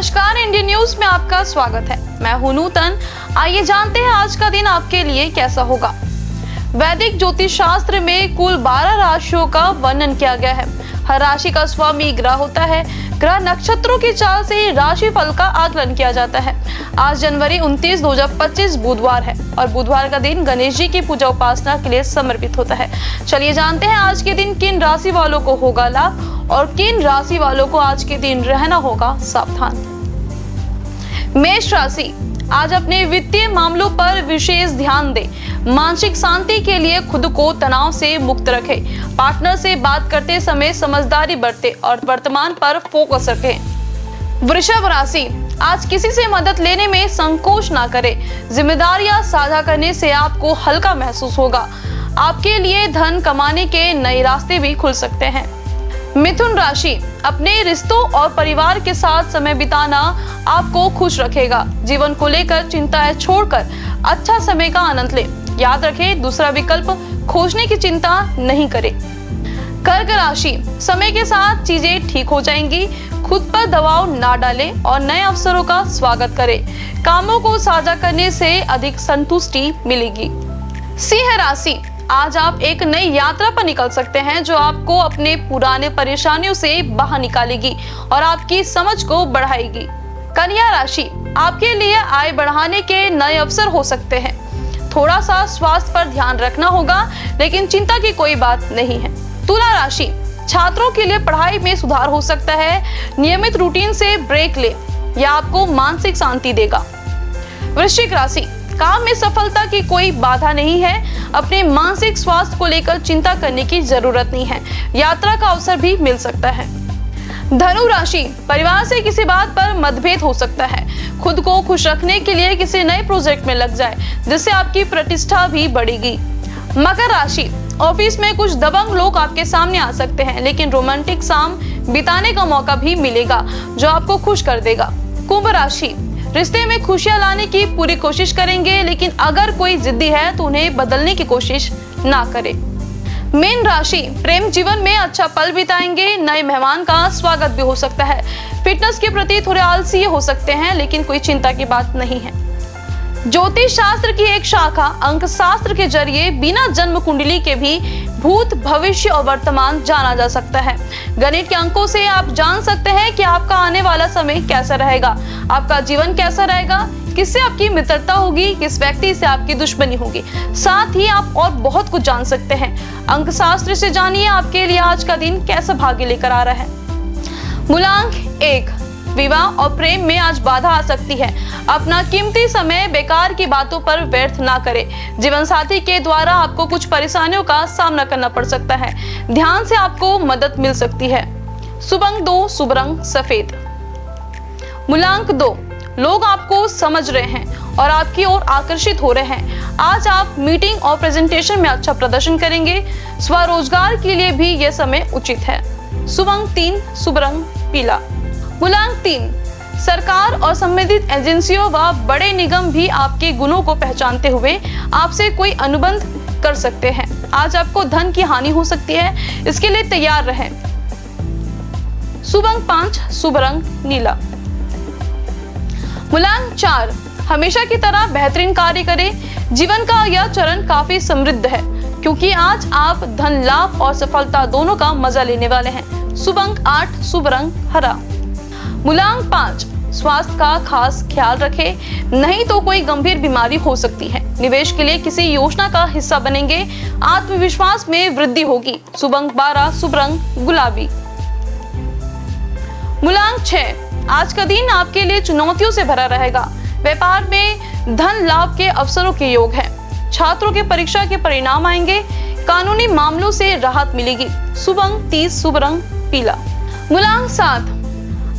नमस्कार, Indian news में आपका स्वागत है। मैं हूं नूतन। आइए जानते हैं आज का दिन आपके लिए कैसा होगा। वैदिक ज्योतिष शास्त्र में कुल 12 राशियों का वर्णन किया गया है। हर राशि का स्वामी ग्रह होता है। ग्रह नक्षत्रों की चाल से राशि फल का आकलन किया जाता है। आज जनवरी 29, 2025 बुधवार है और बुधवार का दिन गणेश जी की पूजा उपासना के लिए समर्पित होता है। चलिए जानते हैं आज के दिन किन राशि वालों को होगा लाभ और किन राशि वालों को आज के दिन रहना होगा सावधान। मेष राशि, आज अपने वित्तीय मामलों पर विशेष ध्यान दें। मानसिक शांति के लिए खुद को तनाव से मुक्त रखें। पार्टनर से बात करते समय समझदारी बरतें और वर्तमान पर फोकस रखें। वृषभ राशि, आज किसी से मदद लेने में संकोच ना करें। जिम्मेदारियां साझा करने से आपको हल्का महसूस होगा। आपके लिए धन कमाने के नए रास्ते भी खुल सकते हैं। मिथुन राशि, अपने रिश्तों और परिवार के साथ समय बिताना आपको खुश रखेगा। जीवन को लेकर चिंताएं छोड़कर अच्छा समय का आनंद लें। याद रखें, दूसरा विकल्प खोजने की चिंता नहीं करें। कर्क राशि, समय के साथ चीजें ठीक हो जाएंगी। खुद पर दबाव ना डालें और नए अवसरों का स्वागत करें। कामों को साझा करने से अधिक संतुष्टि मिलेगी। सिंह राशि, आज आप एक नई यात्रा पर निकल सकते हैं जो आपको अपने पुराने परेशानियों से बाहर निकालेगी और आपकी समझ को बढ़ाएगी। कन्या राशि, आपके लिए आय बढ़ाने के नए अवसर हो सकते हैं। थोड़ा सा स्वास्थ्य पर ध्यान रखना होगा, लेकिन चिंता की कोई बात नहीं है। तुला राशि, छात्रों के लिए पढ़ाई में सुधार हो सकता है। नियमित रूटीन से ब्रेक ले, यह आपको मानसिक शांति देगा। वृश्चिक राशि, काम में सफलता की कोई बाधा नहीं है। अपने मानसिक स्वास्थ्य को लेकर चिंता करने की जरूरत नहीं है। यात्रा का अवसर भी मिल सकता है। धनु राशि, परिवार से किसी बात पर मतभेद हो सकता है। खुद को खुश रखने के लिए किसी नए प्रोजेक्ट में लग जाए, जिससे आपकी प्रतिष्ठा भी बढ़ेगी। मकर राशि, ऑफिस में कुछ दबंग लोग आपके सामने आ सकते हैं, लेकिन रोमांटिक शाम बिताने का मौका भी मिलेगा जो आपको खुश कर देगा। कुंभ राशि, रिश्ते में खुशियां लाने की पूरी कोशिश करेंगे, लेकिन अगर कोई जिद्दी है तो उन्हें बदलने की कोशिश ना करें। मीन राशि, प्रेम जीवन में अच्छा पल बिताएंगे। नए मेहमान का स्वागत भी हो सकता है। फिटनेस के प्रति थोड़े आलसी हो सकते हैं, लेकिन कोई चिंता की बात नहीं है। ज्योतिष शास्त्र की एक शाखा अंक शास्त्र के जरिए बिना जन्म कुंडली के भी भूत, भविष्य और वर्तमान जाना जा सकता है। गणित के अंकों से आप जान सकते हैं कि आपका आने वाला समय कैसा रहेगा, आपका जीवन कैसा रहेगा, किससे आपकी मित्रता होगी, किस व्यक्ति से आपकी दुश्मनी होगी। साथ ही आप और बहुत कुछ जान सकते हैं। अंक शास्त्र से जानिए आपके लिए आज का दिन कैसा भाग्य लेकर आ रहा है। मूलांक 1, विवाह और प्रेम में आज बाधा आ सकती है। अपना कीमती समय बेकार की बातों पर व्यर्थ ना करें। जीवन साथी के द्वारा आपको कुछ परेशानियों का सामना करना पड़ सकता है। ध्यान से आपको मदद मिल सकती है। शुभ अंक 2, शुभ रंग सफेद। मूलांक 2, लोग आपको समझ रहे हैं और आपकी ओर आकर्षित हो रहे हैं। आज आप मीटिंग और प्रेजेंटेशन में अच्छा प्रदर्शन करेंगे। स्वरोजगार के लिए भी यह समय उचित है। शुभ अंक 3, शुभ रंग पीला। मूलांक 3, सरकार और संबंधित एजेंसियों व बड़े निगम भी आपके गुणों को पहचानते हुए आपसे कोई अनुबंध कर सकते हैं। आज आपको धन की हानि हो सकती है, इसके लिए तैयार रहें। शुभ अंक 5, शुभ रंग नीला। मूलांक 4, हमेशा की तरह बेहतरीन कार्य करें। जीवन का यह चरण काफी समृद्ध है, क्योंकि आज आप धन लाभ और सफलता दोनों का मजा लेने वाले हैं। शुभ अंक 8, शुभ रंग हरा। मूलांक 5, स्वास्थ्य का खास ख्याल रखें, नहीं तो कोई गंभीर बीमारी हो सकती है। निवेश के लिए किसी योजना का हिस्सा बनेंगे। आत्मविश्वास में वृद्धि होगी। शुभ अंक 12, शुभ रंग गुलाबी। मूलांक 6, आज का दिन आपके लिए चुनौतियों से भरा रहेगा। व्यापार में धन लाभ के अवसरों के योग है। छात्रों के परीक्षा के परिणाम आएंगे। कानूनी मामलों से राहत मिलेगी। शुभ अंक 30, शुभ रंग पीला। मूलांक 7,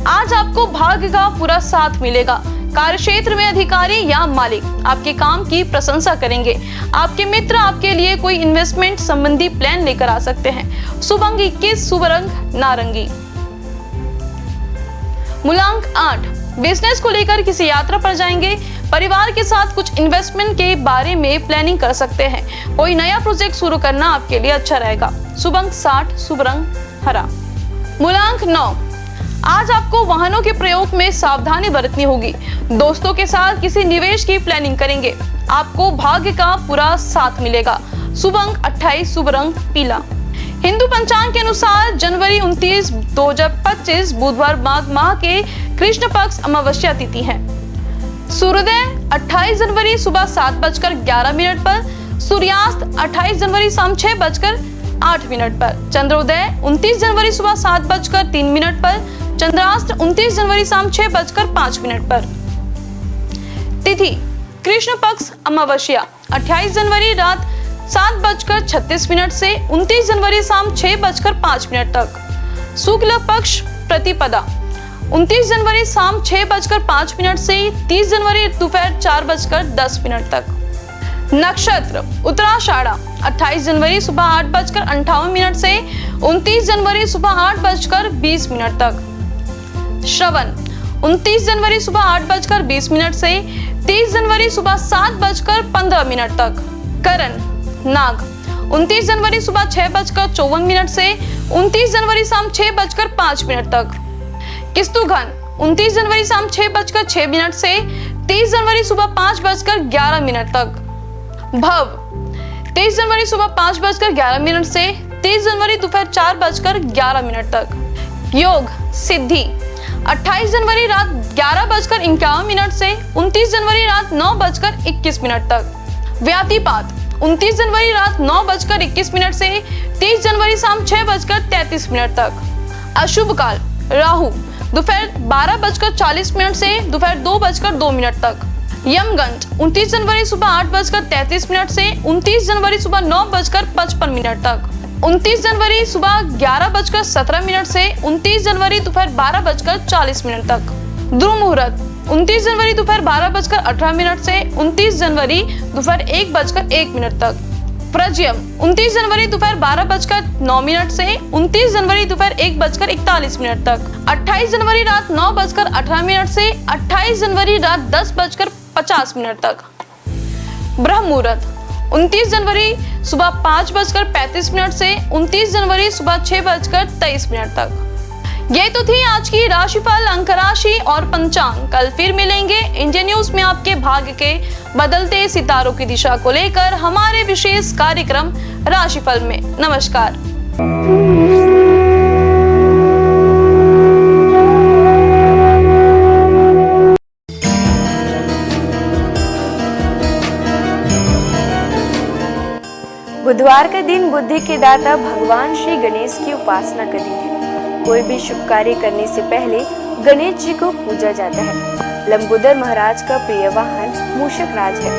आज आपको भाग्य का पूरा साथ मिलेगा। कार्यक्षेत्र में अधिकारी या मालिक आपके काम की प्रशंसा करेंगे। आपके मित्र आपके लिए कोई इन्वेस्टमेंट संबंधी प्लान लेकर आ सकते हैं। शुभ अंक 21, शुभ रंग नारंगी। मूलांक 8, बिजनेस को लेकर किसी यात्रा पर जाएंगे। परिवार के साथ कुछ इन्वेस्टमेंट के बारे में प्लानिंग कर सकते हैं। कोई नया प्रोजेक्ट शुरू करना आपके लिए अच्छा रहेगा। शुभ अंक 60, शुभ रंग हरा। मूलांक 9, आज आपको वाहनों के प्रयोग में सावधानी बरतनी होगी। दोस्तों के साथ किसी निवेश की प्लानिंग करेंगे, आपको भाग्य का पूरा साथ मिलेगा। शुभ अंक 28, शुभ रंग पीला। हिंदू पंचांग के अनुसार जनवरी 29, 2025 बुधवार माघ माह के कृष्ण पक्ष अमावस्या तिथि है। सूर्योदय 28 जनवरी सुबह 7:11 पर, सूर्यास्त 28 जनवरी शाम 6:08 पर, चंद्रोदय 29 जनवरी सुबह 7:03 पर, चंद्रास्त 29 जनवरी शाम 6:05 पर। तिथि कृष्ण पक्ष अमावस्या 28 जनवरी रात 7:36 से 29 जनवरी शाम 6:05 तक। शुक्ल पक्ष प्रतिपदा 29 जनवरी शाम 6:05 से 30 जनवरी दोपहर 4:10 तक। नक्षत्र उत्तराषाढ़ 28 जनवरी सुबह 8:58 से 29 जनवरी सुबह 8:20 तक। श्रवण 29 जनवरी सुबह 8:20 से 30 जनवरी सुबह 7:15 तक। करण नाग 29 जनवरी सुबह 6:54 से 29 जनवरी शाम 6:05 तक। किस्तुघन 29 जनवरी शाम 6:06 से 30 जनवरी सुबह 5:11 तक। भव 23 जनवरी सुबह 5:11 से 30 जनवरी दोपहर 4:11 तक। योग सिद्धि 28 जनवरी रात 11:51 से 29 जनवरी रात 9:21 तक। व्यातिपात 29 जनवरी रात 9:21 से 30 जनवरी शाम 6:33 तक। अशुभ काल राहु दोपहर 12:40 से दोपहर 2:02 तक। यमगंड 29 जनवरी सुबह 8:33 से 29 जनवरी सुबह 9:55 तक। 29 जनवरी सुबह 11:17 से 29 जनवरी दोपहर 12:40 तक। ध्रुव मुहूर्त 29 जनवरी दोपहर 12:18 से 29 जनवरी दोपहर 1:01 तक। प्रज्यम 29 जनवरी दोपहर 12:09 से 29 जनवरी दोपहर 1:41 तक। 28 जनवरी रात 9:18 से 28 जनवरी रात 10:50 तक। ब्रह्म मुहूर्त 29 जनवरी सुबह 5:35 से 29 जनवरी सुबह 6:23 तक। ये तो थी आज की राशिफल, अंक राशि और पंचांग। कल फिर मिलेंगे इंडिया न्यूज में आपके भाग्य के बदलते सितारों की दिशा को लेकर हमारे विशेष कार्यक्रम राशिफल में। नमस्कार। बुधवार का दिन बुद्धि के दाता भगवान श्री गणेश की उपासना का दिन है। कोई भी शुभ कार्य करने से पहले गणेश जी को पूजा जाता है। लंबोदर महाराज का प्रिय वाहन मूषक राज है।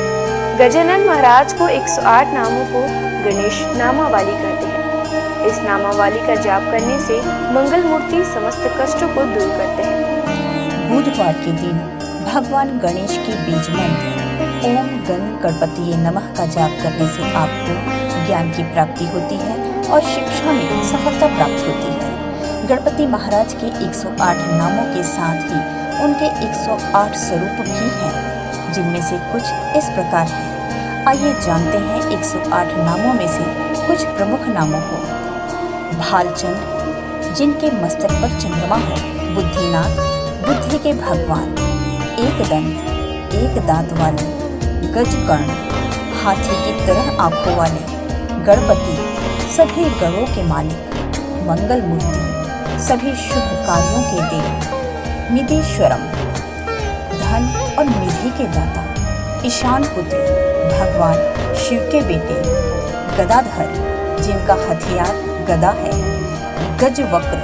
गजानन महाराज को 108 नामों को गणेश नामावली कहते हैं। इस नामावली का जाप करने से मंगल मूर्ति समस्त कष्टों को दूर करते हैं। बुधवार के दिन भगवान गणेश की बीज मंत्र ओम गण गणपति नमः का जाप करने से आपको ज्ञान की प्राप्ति होती है और शिक्षा में सफलता प्राप्त होती है। गणपति महाराज के 108 नामों के साथ ही उनके 108 स्वरूप भी हैं, जिनमें से कुछ इस प्रकार हैं। आइए जानते हैं 108 नामों में से कुछ प्रमुख नामों को। भालचंद्र, जिनके मस्तक पर चंद्रमा हो। बुद्धिनाथ, बुद्धि के भगवान। एकदंत, एक दांत वाले। गजकर्ण, हाथी की तरह आंखों वाले। गणपति, सभी गणों के मालिक। मंगल मूर्ति, सभी शुभ कार्यों के देव। निधीश्वरम, धन और निधि के दाता। ईशान पुत्र, भगवान शिव के बेटे। गदाधर, जिनका हथियार गदा है। गजवक्र,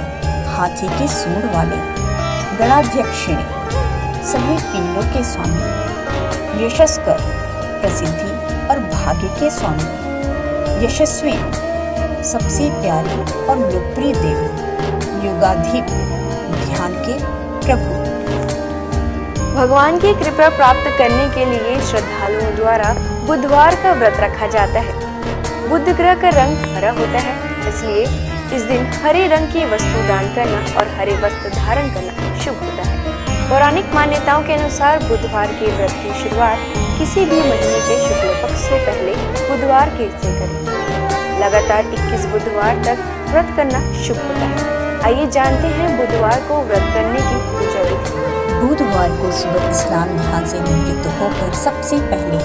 हाथी के सूंड वाले। गणाध्यक्षिणी, सभी पिंडों के स्वामी। यशस्कर, प्रसिद्धि और भाग्य के स्वामी। यशस्वी, सबसे प्यारे और लोकप्रिय देव। युगाधिप, ध्यान के प्रभु। भगवान की कृपा प्राप्त करने के लिए श्रद्धालुओं द्वारा बुधवार का व्रत रखा जाता है। बुध ग्रह का रंग हरा होता है, इसलिए इस दिन हरे रंग की वस्तु दान करना और हरे वस्त्र धारण करना शुभ होता है। पौराणिक मान्यताओं के अनुसार बुधवार के व्रत की शुरुआत किसी भी महीने के शुक्ल पक्ष से पहले बुधवार के से करें। लगातार 21 बुधवार तक व्रत करना शुभ होता है। आइए जानते हैं बुधवार को व्रत करने की पूजा विधि। बुधवार को सुबह स्नान ध्यान से निवृत्त होकर सबसे पहले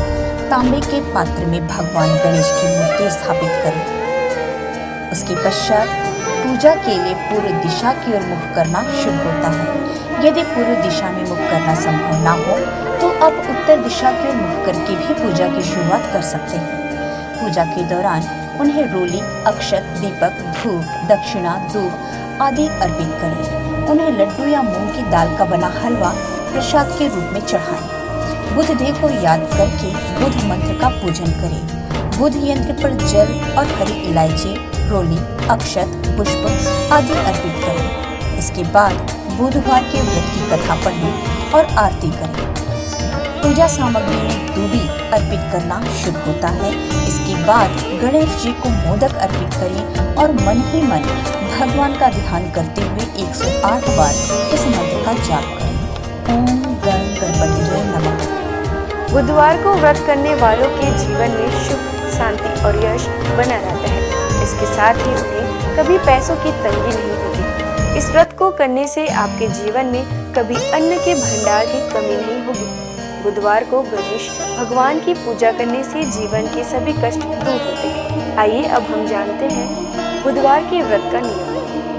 तांबे के पात्र में भगवान गणेश की मूर्ति स्थापित करें। उसके पश्चात पूजा के लिए पूर्व दिशा की ओर मुख करना शुभ होता है। यदि पूर्व दिशा में मुख करना संभव ना हो तो आप उत्तर दिशा की ओर मुख करके भी पूजा की शुरुआत कर सकते हैं। पूजा के दौरान उन्हें रोली, अक्षत, दीपक, धूप, दक्षिणा, दूब आदि अर्पित करें। उन्हें लड्डू या मूंग की दाल का बना हलवा प्रसाद के रूप में चढ़ाएं। बुध देव को याद करके बुध मंत्र का पूजन करें। बुध यंत्र पर जल और हरी इलायची, रोली, अक्षत, पुष्प आदि अर्पित करें। इसके बाद बुधवार के व्रत की कथा पढ़ें और आरती करें। पूजा सामग्री में दूबी अर्पित करना शुभ होता है। इसके बाद गणेश जी को मोदक अर्पित करें और मन ही मन भगवान का ध्यान करते हुए 108 बार इस मंत्र का जाप करें। ओम गण गणपतिये नमः। बुधवार को व्रत करने वालों के जीवन में सुख, शांति और यश बना रहता है। इसके साथ ही उन्हें कभी पैसों की तंगी नहीं होगी। इस व्रत को करने से आपके जीवन में कभी अन्न के भंडार की कमी नहीं होगी। बुधवार को गणेश भगवान की पूजा करने से जीवन के सभी कष्ट दूर होते हैं। आइए अब हम जानते हैं बुधवार के व्रत का नियम।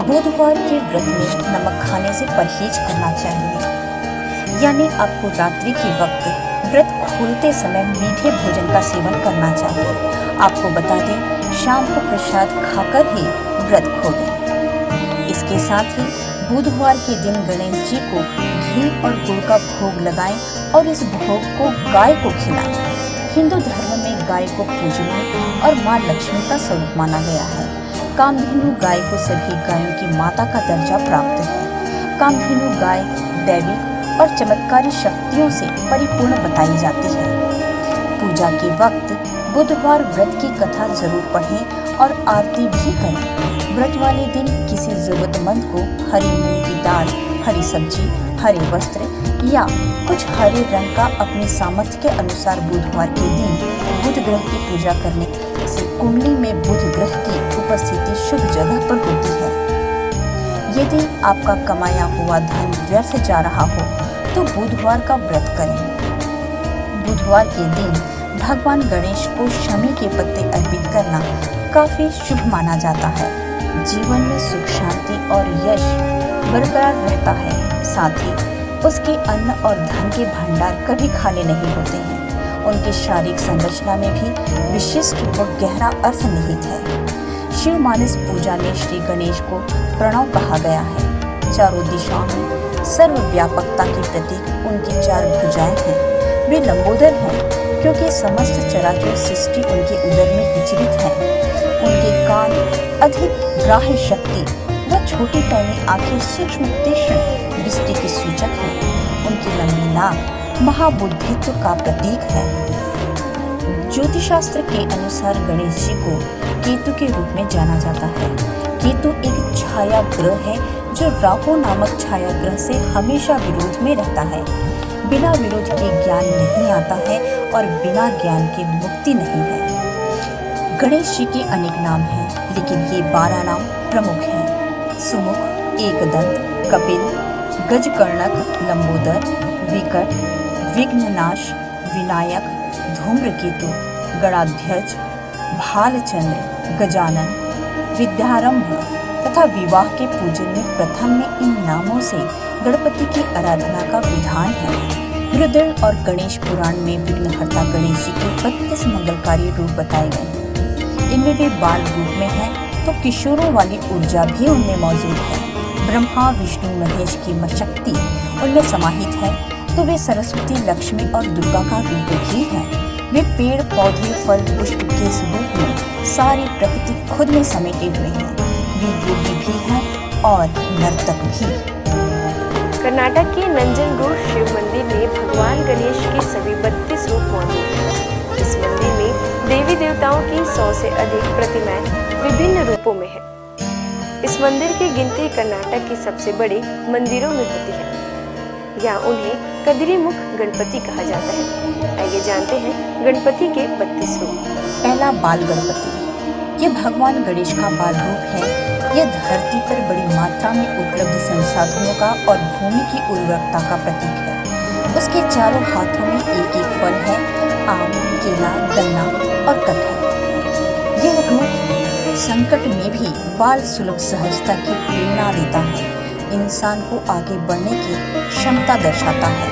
बुधवार के व्रत में नमक खाने से परहेज करना चाहिए, यानी आपको रात्रि के वक्त व्रत खोलते समय मीठे भोजन का सेवन करना चाहिए। आपको बता दें, शाम को प्रसाद खाकर ही व्रत खोलें। इसके साथ ही बुधवार के दिन गणेश जी को घी और गुड़ का भोग लगाएं और इस भोग को गाय को खिलाएं। हिंदू धर्म में गाय को पूजने और मां लक्ष्मी का स्वरूप माना गया है। कामधेनु गाय को सभी गायों की माता का दर्जा प्राप्त है। कामधेनु गाय दैविक और चमत्कारी शक्तियों से परिपूर्ण बताई जाती है। पूजा के वक्त बुधवार व्रत की कथा जरूर पढ़ें और आरती भी करें। व्रत वाले दिन किसी जरूरतमंद को हरी मूंग की दाल, हरी सब्जी, हरे वस्त्र या कुछ हरे रंग का अपनी सामर्थ्य के अनुसार बुधवार के दिन बुध ग्रह की पूजा करने से कुंडली में बुध ग्रह की उपस्थिति शुभ जगह पर होती है। यदि आपका कमाया हुआ धन व्यर्थ जा रहा हो तो बुधवार का व्रत करें। बुधवार के दिन भगवान गणेश को शमी के पत्ते अर्पित करना काफी शुभ माना जाता है। जीवन में सुख, शांति और यश बरकरार रहता है। साथ ही उसके अन्न और धन के भंडार कभी खाली नहीं होते हैं। उनकी शारीरिक संरचना में भी विशिष्ट व गहरा अर्थ निहित है। शिव मानस पूजा में श्री गणेश को प्रणव कहा गया है। चारों दिशाओं में सर्वव्यापकता के प्रतीक उनकी 4 भुजाएं हैं। वे लंबोदर हैं क्योंकि समस्त चराचर सृष्टि उनके उदर में विचरित है। उनके कान अधिक ग्राह्य शक्ति व छोटी पैनी आंखें सूक्ष्म तीक्ष्ण दृष्टि की सूचक है। उनकी लंबी नाक महाबुद्धित्व का प्रतीक है। ज्योतिषशास्त्र के अनुसार गणेश जी को केतु के रूप में जाना जाता है। केतु एक छाया ग्रह है जो राहु नामक छाया ग्रह से हमेशा विरोध में रहता है। बिना विरोध के ज्ञान नहीं आता है और बिना ज्ञान के मुक्ति नहीं है। गणेश जी के अनेक नाम हैं, लेकिन ये 12 नाम प्रमुख हैं। सुमुख, एकदंत, कपिल, गजकर्णक, लंबोदर, विकट, विघ्ननाश, विनायक, धूम्रकेतु, गणाध्यक्ष, भालचंद्र, गजानन, विद्यारंभ तथा विवाह के पूजन में प्रथम में इन नामों से गणपति की आराधना का विधान है। रुद्र और गणेश पुराण में विघ्नहर्ता गणेश जी के 32 मंगलकारी रूप बताए गए हैं। इनमें वे बाल रूप में हैं तो किशोरों वाली ऊर्जा भी उनमें मौजूद है। ब्रह्मा, विष्णु, महेश की शक्ति उनमें समाहित है तो वे सरस्वती, लक्ष्मी और दुर्गा का रूप भी हैं। वे पेड़, पौधे, फल, पुष्प के स्वरूप में सारी प्रकृति खुद में समेटे हुए हैं। वे योगी भी हैं और नर्तक भी। कर्नाटक के नंजनगुड शिव मंदिर में भगवान गणेश के सभी 32 रूप मौजूद हैं। इस मंदिर में देवी देवताओं की 100 से अधिक प्रतिमाएं विभिन्न रूपों में है। इस मंदिर की गिनती कर्नाटक की सबसे बड़े मंदिरों में होती है। यहाँ उन्हें कदिरीमुख गणपति कहा जाता है। आइए जानते हैं गणपति के 32 रूप। पहला बाल गणपति। ये भगवान गणेश का बाल रूप है। यह धरती पर बड़ी मात्रा में उपलब्ध संसाधनों का और भूमि की उर्वरकता का प्रतीक है। उसके चारों हाथों में एक एक फल है, आम, केला, गन्ना और कटहल। यह रूप संकट में भी बाल सुलभ सहजता की प्रेरणा देता है, इंसान को आगे बढ़ने की क्षमता दर्शाता है।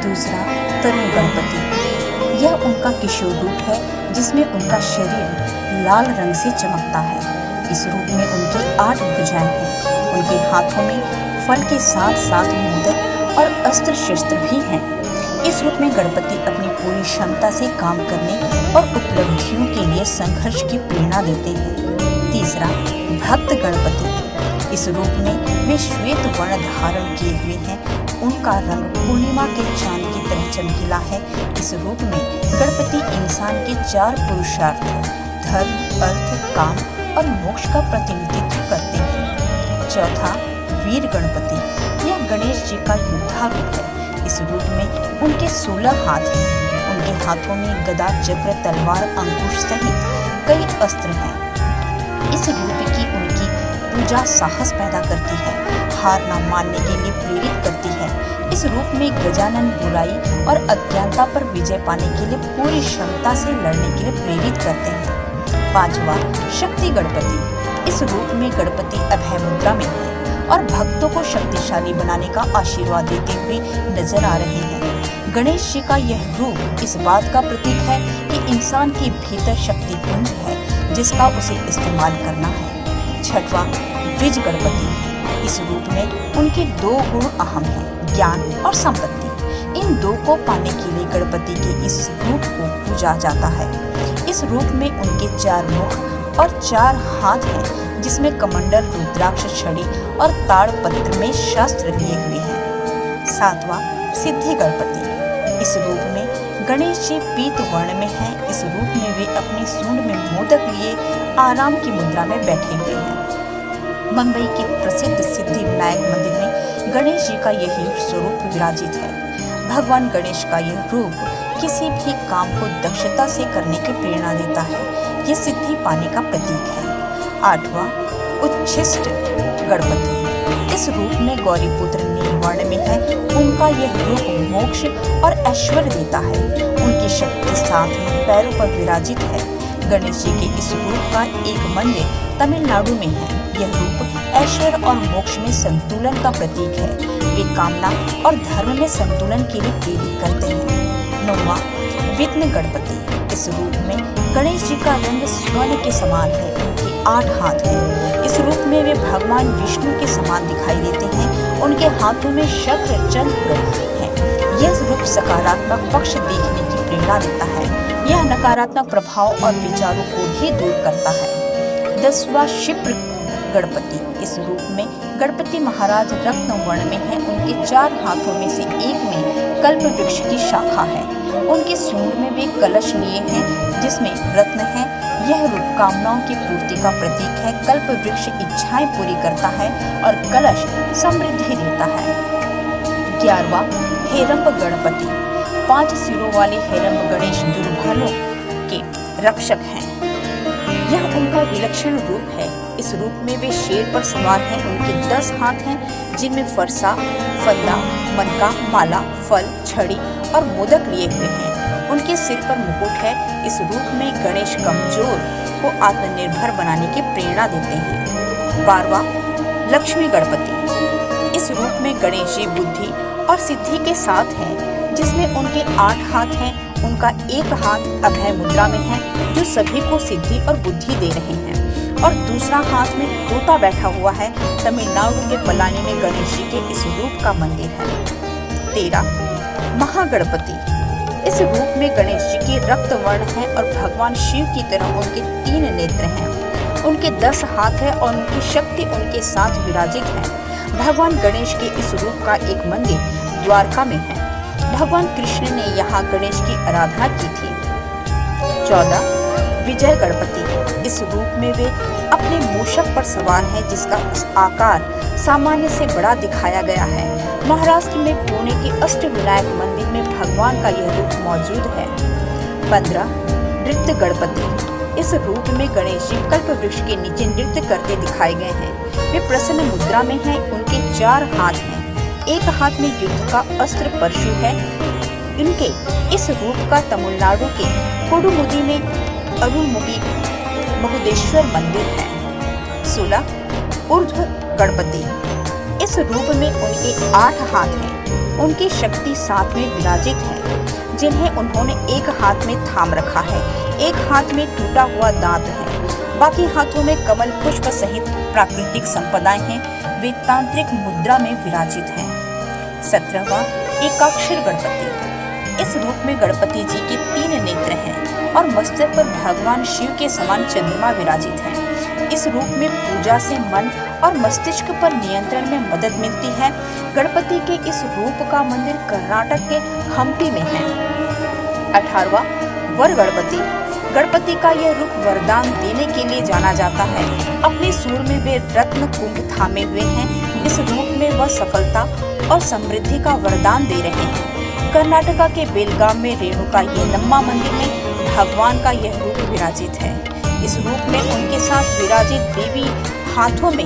दूसरा, तरुण गणपति। यह उनका किशोर रूप है जिसमें उनका शरीर लाल रंग से चमकता है। इस रूप में उनकी 8 भुजाएं हैं। उनके हाथों में फल के साथ साथ मोदक और अस्त्र शस्त्र भी हैं। इस रूप में गणपति अपनी पूरी क्षमता से काम करने और उपलब्धियों के लिए संघर्ष की प्रेरणा देते हैं। तीसरा, भक्त गणपति। इस रूप में वे श्वेत वर्ण धारण किए हुए हैं। उनका रंग पूर्णिमा के चांद की तरह चमकीला है। इस रूप में गणपति इंसान के 4 पुरुषार्थ धर्म, अर्थ, काम और मोक्ष का प्रतिनिधित्व करते हैं। चौथा, वीर गणपति। यह गणेश जी का योद्धा रूप है। इस रूप में उनके 16 हाथ हैं। उनके हाथों में गदा, चक्र, तलवार, अंकुश सहित कई अस्त्र हैं। इस रूप की उनकी पूजा साहस पैदा करती है, हार न मानने के लिए प्रेरित करती है। इस रूप में गजानन बुराई और अज्ञानता पर विजय पाने के लिए पूरी क्षमता से लड़ने के लिए प्रेरित करते हैं। पांचवा, शक्ति गणपति। इस रूप में गणपति अभय मुद्रा में है और भक्तों को शक्तिशाली बनाने का आशीर्वाद देते हुए नजर आ रहे हैं। गणेश जी का यह रूप इस बात का प्रतीक है कि इंसान के भीतर शक्ति पुंज है जिसका उसे इस्तेमाल करना है। छठवां, द्विज गणपति। इस रूप में उनके 2 गुण अहम हैं, ज्ञान और संपत्ति। इन 2 को पाने के लिए गणपति के इस रूप को पूजा जाता है। इस रूप में उनके 4 मुख और 4 हाथ हैं जिसमें कमंडल, रुद्राक्ष, छड़ी और ताड़पत्र में शस्त्र लिए हुए हैं। सातवां, सिद्धि गणपति। इस रूप में गणेश जी पीत वर्ण में हैं। इस रूप में वे अपनी सूंड में मोदक लिए आराम की मुद्रा में बैठे हुए हैं। मुंबई के प्रसिद्ध सिद्धि विनायक मंदिर में गणेश जी का यही स्वरूप विराजित है। भगवान गणेश का यह रूप किसी भी काम को दक्षता से करने की प्रेरणा देता है। यह सिद्धि पाने का प्रतीक है। आठवां, उच्छिष्ट गणपति। इस रूप में गौरीपुत्र नीलवर्ण में है। उनका यह रूप मोक्ष और ऐश्वर्य देता है। उनकी शक्ति 7 पैरों पर विराजित है। गणेश जी के इस रूप का एक मंदिर तमिलनाडु में है। यह रूप ऐश्वर्य और मोक्ष में संतुलन का प्रतीक है। वे कामना और धर्म में संतुलन के लिए प्रेरित करते हैं। 9वां, विघ्न गणपति। इस रूप में गणेश जी का रंग स्वर्ण के समान है। उनके 8 हाथ हैं। इस रूप में वे भगवान विष्णु के समान दिखाई देते हैं। उनके हाथों में शक्र, चक्र है। यह रूप सकारात्मक पक्ष देखने की प्रेरणा देता है। यह नकारात्मक प्रभाव और विचारों को भी दूर करता है। 10वां, क्षिप्र गणपति। इस रूप में गणपति महाराज रत्न वर्ण में हैं। उनके 4 हाथों में से एक में कल्प वृक्ष की शाखा है। उनके सूंड में वे कलश लिए हैं जिसमें रत्न है। यह रूप कामनाओं की पूर्ति का प्रतीक है। कल्प वृक्ष इच्छाएं पूरी करता है और कलश समृद्धि देता है। 11वां, हेरंब गणपति। 5 सिरों वाले हेरंब गणेश दुर्बलों के रक्षक हैं। यह उनका विलक्षण रूप है। इस रूप में वे शेर पर सवार हैं। उनके 10 हाथ हैं जिनमें फरसा, फंदा, मनका, माला, फल, छड़ी और मोदक लिए हुए हैं। उनके सिर पर मुकुट है। इस रूप में गणेश कमजोर को आत्मनिर्भर बनाने की प्रेरणा देते हैं। 12वां, लक्ष्मी गणपति। इस रूप में गणेश जी बुद्धि और सिद्धि के साथ हैं जिसमें उनके 8 हाथ हैं। उनका एक हाथ अभय मुद्रा में है जो सभी को सिद्धि और बुद्धि दे रहे हैं और दूसरा हाथ में तोता बैठा हुआ है। तमिलनाडु के पलानी में गणेश जी के इस रूप का मंदिर है। 13, महागणपति। इस रूप में गणेश जी के रक्त वर्ण है और भगवान शिव की तरह उनके 3 नेत्र हैं। उनके 10 हाथ है और उनकी शक्ति उनके साथ विराजित है। भगवान गणेश के इस रूप का एक मंदिर द्वारका में है। भगवान कृष्ण ने यहाँ गणेश की आराधना की थी। 14, विजय गणपति। इस रूप में वे अपने मूषक पर सवार हैं जिसका आकार सामान्य से बड़ा दिखाया गया है। महाराष्ट्र में पुणे के अष्टविनायक मंदिर में भगवान का यह रूप मौजूद है। 15, नृत्य गणपति। इस रूप में गणेश जी कल्प वृक्ष के नीचे नृत्य करते दिखाए गए हैं। वे प्रसन्न मुद्रा में हैं। उनके 4 हाथ हैं। एक हाथ में युद्ध का अस्त्र परशु है। इनके इस रूप का तमिलनाडु के कोडुमुदी में अरुमुगी महुदेश्वर मंदिर है। 16 ऊर्ध्व गणपति। इस रूप में उनके 8 हाथ हैं। उनकी शक्ति 7 में विराजित है, जिन्हें उन्होंने एक हाथ में थाम रखा है। एक हाथ में टूटा हुआ दांत है। बाकी हाथों में कमल पुष्प सहित प्राकृतिक संपदाएं हैं। वे तांत्रिक मुद्रा में विराजित हैं। 17वां एकाक्षर गणपति। इस रूप में गणपति जी के 3 नेत्र हैं और मस्तक पर भगवान शिव के समान चंद्रमा विराजित है। इस रूप में पूजा से मन और मस्तिष्क पर नियंत्रण में मदद मिलती है। गणपति के इस रूप का मंदिर कर्नाटक के हम्पी में है। 18वां वर गणपति। गणपति का यह रूप वरदान देने के लिए जाना जाता है। अपने सूंड में वे रत्न कुंभ थामे हुए हैं। इस रूप में वह सफलता और समृद्धि का वरदान दे रहे हैं। कर्नाटका के बेलगाम में रेणुका यल्लम्मा मंदिर में भगवान का यह रूप विराजित है। इस रूप में उनके साथ विराजित देवी हाथों में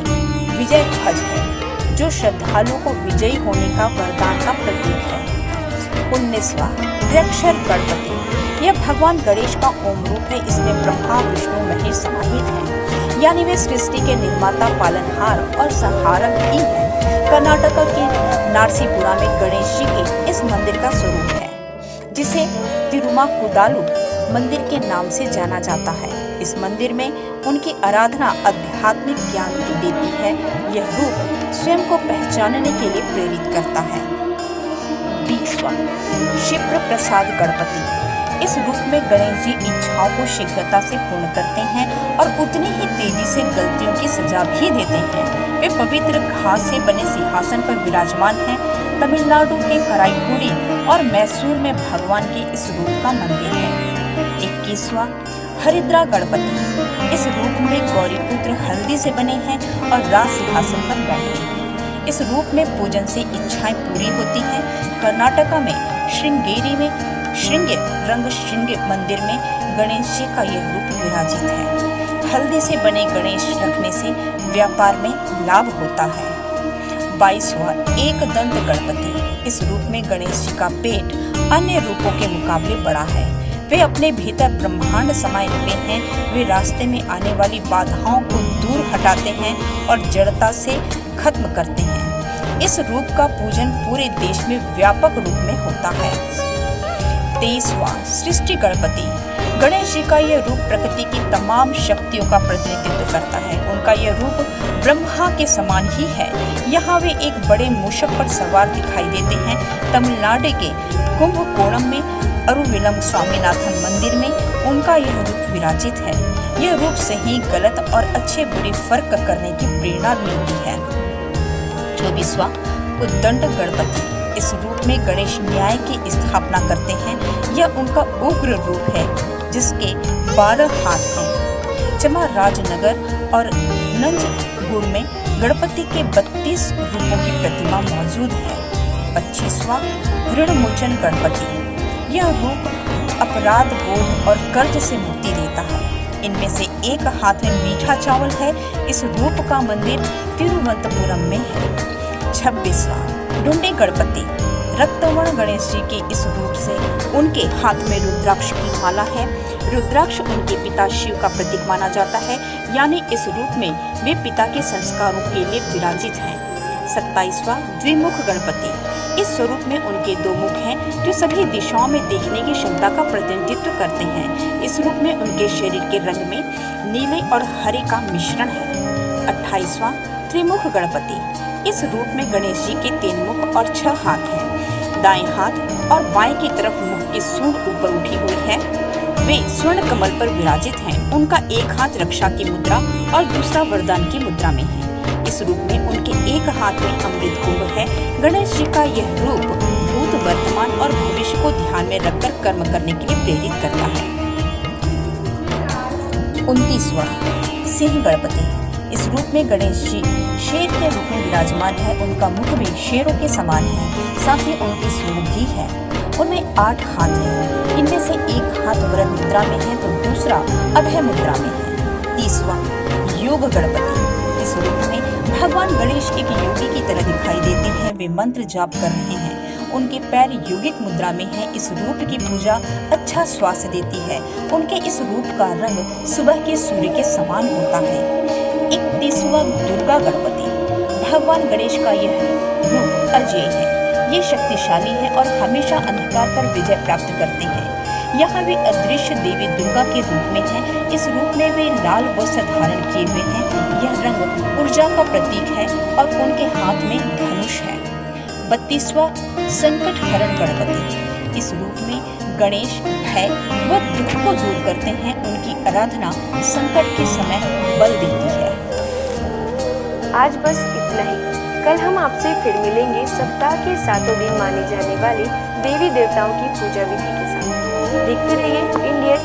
विजय ध्वज है, जो श्रद्धालुओं को विजयी होने का वरदान का प्रतीक है। 19वां त्र्यक्षर गणपति। यह भगवान गणेश का ओम रूप है। इसमें ब्रह्मा विष्णु महेश समाहित हैं, यानी वे सृष्टि के निर्माता, पालनहार और संहारक भी हैं। कर्नाटक के नारसीपुरा में गणेश जी के इस मंदिर का स्वरूप है, जिसे तिरुमाकुदालु मंदिर के नाम से जाना जाता है। इस मंदिर में उनकी आराधना आध्यात्मिक ज्ञान की देती है। यह रूप स्वयं को पहचानने के लिए प्रेरित करता है। 20वां क्षिप्र प्रसाद गणपति। इस रूप में गणेश जी इच्छाओं को शीघ्रता से पूर्ण करते हैं और उतनी ही तेजी से गलतियों की सजा भी देते हैं। वे पवित्र घास से बने सिंहासन पर विराजमान हैं। तमिलनाडु के कराईकुडी और मैसूर में भगवान के इस रूप का मंदिर है। 21वां हरिद्रा गणपति। इस रूप में गौरीपुत्र हल्दी से बने हैं और राज सिंहासन पर बैठे हैं। इस रूप में पूजन से इच्छाएं पूरी होती हैं। कर्नाटका में श्रृंगेरी में श्रृंगे रंग श्रृंग मंदिर में गणेश जी का यह रूप विराजित है। हल्दी से बने गणेश रखने से व्यापार में लाभ होता है। 22वां एक दंत गणपति। इस रूप में गणेश जी का पेट अन्य रूपों के मुकाबले बड़ा है। वे अपने भीतर ब्रह्मांड समाये हुए हैं। वे रास्ते में आने वाली बाधाओं को दूर हटाते हैं और जड़ता से खत्म करते हैं। इस रूप का पूजन पूरे देश में व्यापक रूप में होता है। 23वां सृष्टि गणपति। गणेश जी का यह रूप प्रकृति की तमाम शक्तियों का प्रतिनिधित्व करता है। उनका यह रूप ब्रह्मा के समान ही है। यहाँ वे एक बड़े मूषक पर सवार दिखाई देते हैं। तमिलनाडु के कुंभकोणम में अरुविलम स्वामीनाथन मंदिर में उनका यह रूप विराजित है। यह रूप सही गलत और अच्छे बुरे फर्क करने की प्रेरणा मिलती है। 24वां उद्दंड गणपति। इस रूप में गणेश न्याय की स्थापना करते हैं। यह उनका उग्र रूप है, जिसके 12 हाथ हैं। चामराजनगर और नंजगुड़ में गणपति के 32 रूपों की प्रतिमा मौजूद है। 25वां ऋणमोचन गणपति। यह रूप अपराध बोध और कर्ज से मुक्ति देता है। इनमें से एक हाथ में मीठा चावल है। इस रूप का मंदिर तिरुवनंतपुरम में है। 26वां ढूंढे गणपति। रक्तवर्ण गणेश जी के इस रूप से उनके हाथ में रुद्राक्ष की माला है। रुद्राक्ष उनके पिता शिव का प्रतीक माना जाता है, यानी इस रूप में वे पिता के संस्कारों के लिए विराजित हैं। 27वां द्विमुख गणपति। इस स्वरूप में उनके 2 मुख हैं, जो सभी दिशाओं में देखने की क्षमता का प्रतिनिधित्व करते हैं। इस रूप में उनके शरीर के रंग में नीले और हरे का मिश्रण है। 28वां त्रिमुख गणपति। इस रूप में गणेश जी के 3 मुख और 6 हाथ हैं। दाएं हाथ और बाएं की तरफ मुख की सूंड ऊपर उठी हुई है। वे स्वर्ण कमल पर विराजित हैं। उनका एक हाथ रक्षा की मुद्रा और दूसरा वरदान की मुद्रा में है। इस रूप में उनके एक हाथ में अमृत कुंभ है। गणेश जी का यह रूप भूत, वर्तमान और भविष्य को ध्यान में रखकर कर्म करने के लिए प्रेरित करता है। 29वां सिंह गणपति। इस रूप में गणेश जी शेर के रूप में विराजमान है। उनका मुख भी शेरों के समान है, साथ ही उनकी सूंड भी है। उनमें 8 हाथ हैं। इनमें से एक हाथ वरद मुद्रा में है तो दूसरा अभय मुद्रा में है। 30वां योग गणपति। इस रूप में भगवान गणेश एक योगी की तरह दिखाई देते हैं। वे मंत्र जाप कर रहे हैं। उनके पैर योगिक मुद्रा में है। इस रूप की पूजा अच्छा स्वास्थ्य देती है। उनके इस रूप का रंग सुबह के सूर्य के समान होता है। 31वां दुर्गा गणपति। भगवान गणेश का यह रूप अजेय है। ये शक्तिशाली है और हमेशा अंधकार पर विजय प्राप्त करते हैं। यहाँ वे अदृश्य देवी दुर्गा के रूप में हैं। इस रूप में वे लाल वस्त्र धारण किए हुए हैं। यह रंग ऊर्जा का प्रतीक है और उनके हाथ में धनुष है। 32वां संकट हरण गणपति। इस रूप में गणेश भय व दुख को दूर करते हैं। उनकी आराधना संकट के समय बल देती है। आज बस इतना ही। कल हम आपसे फिर मिलेंगे सप्ताह के 7 दिन माने जाने वाले देवी देवताओं की पूजा विधि के साथ। देखते रहिए इंडिया